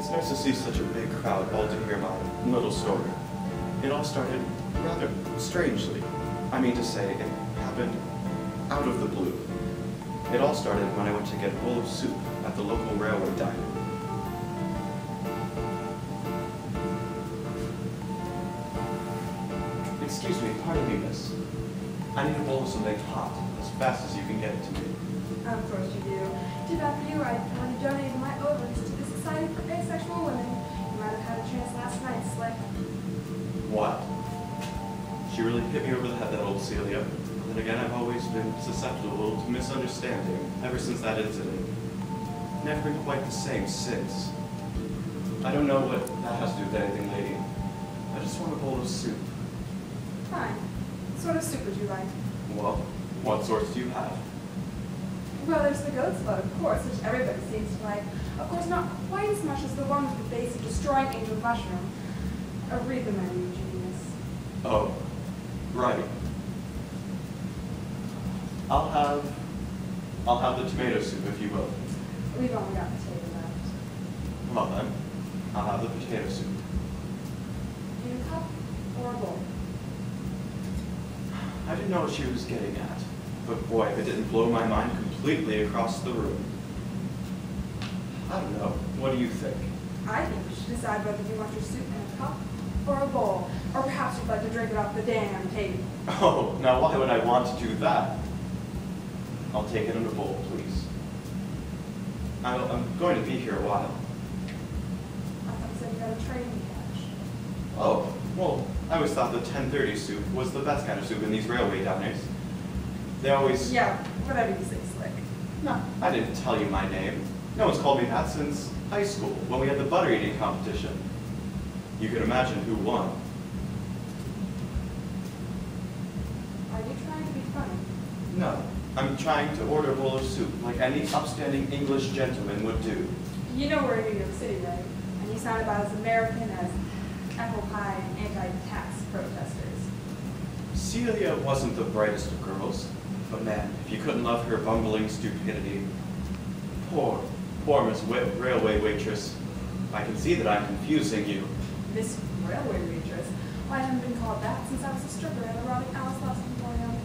It's nice to see such a big crowd all to hear my little story. It all started rather strangely. I mean to say, it happened out of the blue. It all started when I went to get a bowl of soup at the local railway diner. Excuse me, pardon me, miss. I need a bowl of something hot, as fast as you can get it to me. Of course you do. Too bad for you, I already donated my ovaries to the Society for Asexual Women. You might have had a chance last night, Slick. What? She really hit me over the head, that old Celia. But then again, I've always been susceptible to misunderstanding ever since that incident. Never been quite the same since. I don't know what that has to do with anything, lady. I just want a bowl of soup. Fine. What sort of soup would you like? Well, what sorts do you have? Well, there's the goat's blood, of course, which everybody seems to like. Of course, not quite as much as the one with the base of destroying angel mushroom. Read the menu, genius. Oh, right. I'll have the tomato soup, if you will. We've only got potato left. Well then, I'll have the potato soup. In a cup or a bowl? I didn't know what she was getting at, but boy, if it didn't blow my mind completely across the room. I don't know. What do you think? I think you should decide whether you want your soup in a cup or a bowl, or perhaps you'd like to drink it off the damn table. Oh, now why would I want to do that? I'll take it in a bowl, please. I'm going to be here a while. I thought you said you had a train to catch. Oh, well, I always thought the 10:30 soup was the best kind of soup in these railway diners. They always... Yeah, whatever you say, Slick. No, I didn't tell you my name. No one's called me that since high school, when we had the butter eating competition. You can imagine who won. Are you trying to be funny? No, I'm trying to order a bowl of soup, like any upstanding English gentleman would do. You know we're in New York City, right? And you sound about as American as apple pie anti-tax protesters. Celia wasn't the brightest of girls, but man, if you couldn't love her bumbling stupidity. Poor Miss Railway Waitress. I can see that I'm confusing you. Miss Railway Waitress? Well, I haven't been called that since I was a stripper at a Robbie Alice Last Emporium.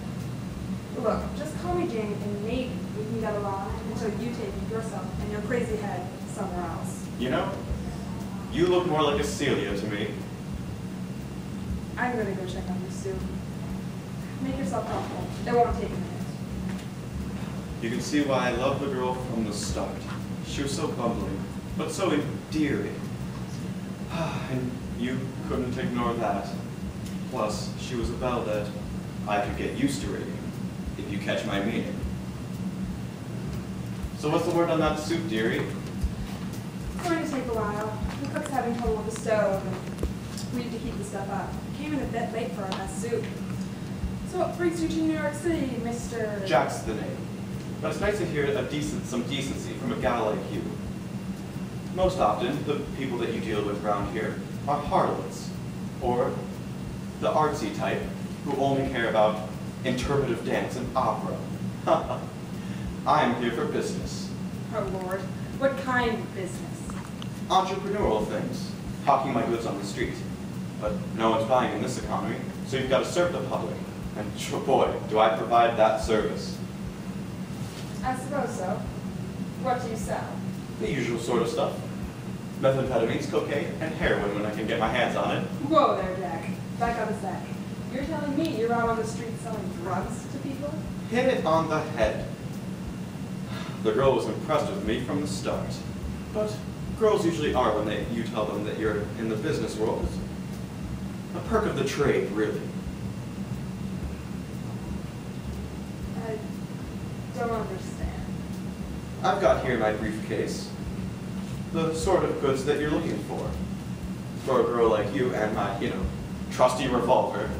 Look, just call me Jane, and maybe we can get along until you take yourself and your crazy head somewhere else. You know, you look more like a Celia to me. I'm gonna go check on your soup. Make yourself comfortable. It won't take a minute. You can see why I loved the girl from the start. She was so bumbling, but so endearing. And you couldn't ignore that. Plus, she was a belle that I could get used to reading, if you catch my meaning. So what's the word on that soup, dearie? It's going to take a while. The cook's having trouble with the stove, and we need to heat the stuff up. We came in a bit late for our best soup. So what brings you to New York City, Mr. Jack's the name. But it's nice to hear some decency from a gal like you. Most often, the people that you deal with around here are harlots, or the artsy type who only care about interpretive dance and opera. I'm here for business. Oh, Lord. What kind of business? Entrepreneurial things. Hawking my goods on the street. But no one's buying in this economy, so you've got to serve the public. And boy, do I provide that service. I suppose so. What do you sell? The usual sort of stuff. Methamphetamines, cocaine, and heroin when I can get my hands on it. Whoa there, Jack. Back up a sec. You're telling me you're out on the street selling drugs to people? Hit it on the head. The girl was impressed with me from the start. But girls usually are when you tell them that you're in the business world. A perk of the trade, really. I don't understand. I've got here my briefcase the sort of goods that you're looking for a girl like you and my, trusty revolver.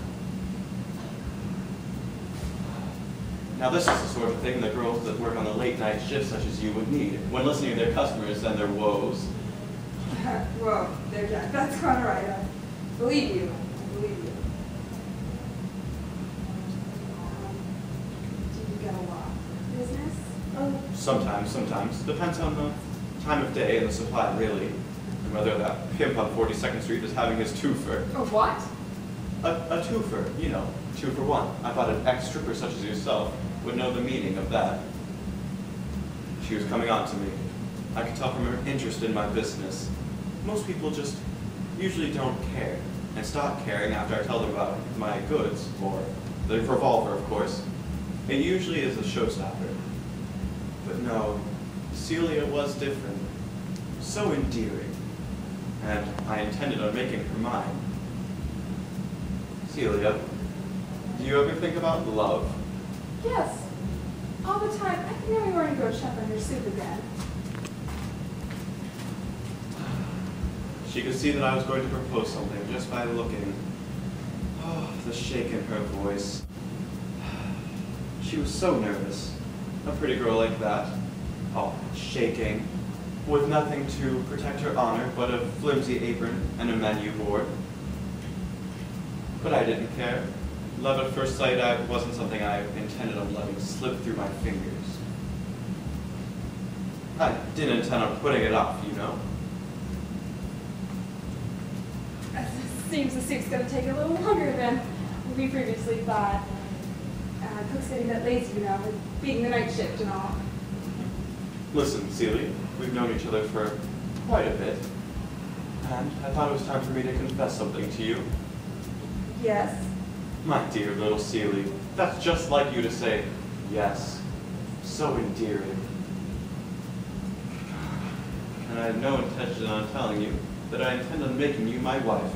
Now this is the sort of thing that girls that work on the late night shifts such as you would need when listening to their customers and their woes. Whoa, there, Jack. That's quite all right. I believe you. I believe you. Do you get a lot of business? Sometimes. Depends on the time of day and the supply, really. and whether that pimp on 42nd Street is having his twofer. A what? A twofer, you know, 2 for 1. I thought an ex-stripper such as yourself would know the meaning of that. She was coming on to me. I could tell from her interest in my business. Most people just usually don't care, and stop caring after I tell them about my goods, or the revolver, of course. It usually is a showstopper. But no, Celia was different. So endearing. And I intended on making her mine. Celia, do you ever think about love? Yes. All the time. I think we were going to go check on your soup again. She could see that I was going to propose something just by looking. Oh, the shake in her voice. She was so nervous. A pretty girl like that. Oh, shaking. With nothing to protect her honor but a flimsy apron and a menu board. But I didn't care. Love at first sight wasn't something I intended on letting slip through my fingers. I didn't intend on putting it off, you know. Seems the soup's going to take a little longer than we previously thought. Cook's getting that lazy, you know, with being the night shift and all. Listen, Celia, we've known each other for quite a bit, and I thought it was time for me to confess something to you. Yes? My dear little Celia, that's just like you to say yes. So endearing. And I have no intention on telling you that I intend on making you my wife.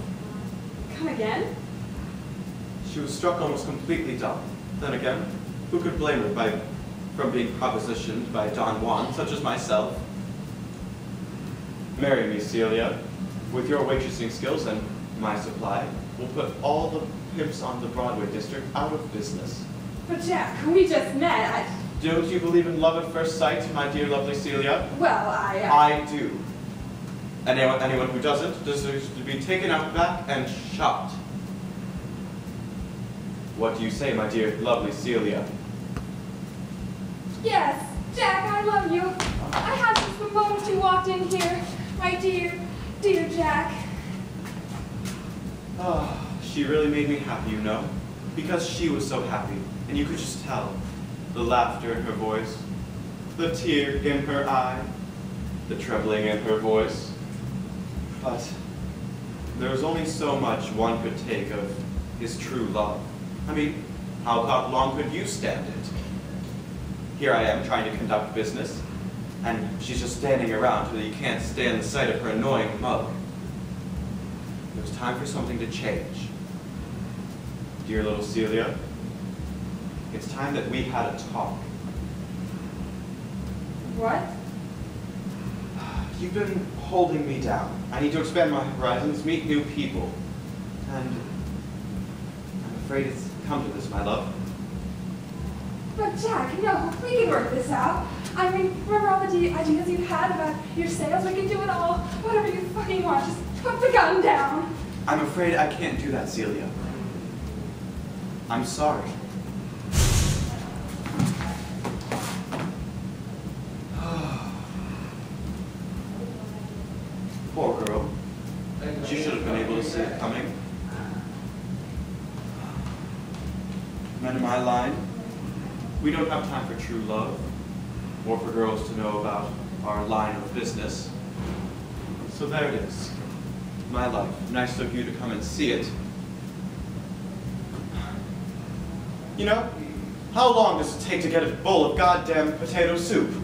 Come again? She was struck almost completely dumb. Then again, who could blame her from being propositioned by Don Juan, such as myself? Marry me, Celia. With your waitressing skills and my supply, we'll put all the pimps on the Broadway district out of business. But Jack, we just met. Don't you believe in love at first sight, my dear lovely Celia? Well, I do. Anyone who doesn't deserves to be taken out back and shot. What do you say, my dear lovely Celia? Yes, Jack, I love you. I have since the moment you walked in here. My dear, dear Jack. Oh, she really made me happy, you know, because she was so happy, and you could just tell. The laughter in her voice, the tear in her eye, the trembling in her voice. But there was only so much one could take of his true love. I mean, how long could you stand it? Here I am trying to conduct business, and she's just standing around so that you can't stand the sight of her annoying mug. It was time for something to change. Dear little Celia, it's time that we had a talk. What? You've been holding me down. I need to expand my horizons, meet new people. And I'm afraid it's come to this, my love. But Jack, no, we can work this out. I mean, remember all the ideas you had about your sales? We can do it all. Whatever you fucking want, just put the gun down. I'm afraid I can't do that, Celia. I'm sorry. Poor girl. She should have been able to see it coming. Men in my line, we don't have time for true love, or for girls to know about our line of business. So there it is. My life. Nice of you to come and see it. You know, how long does it take to get a bowl of goddamn potato soup?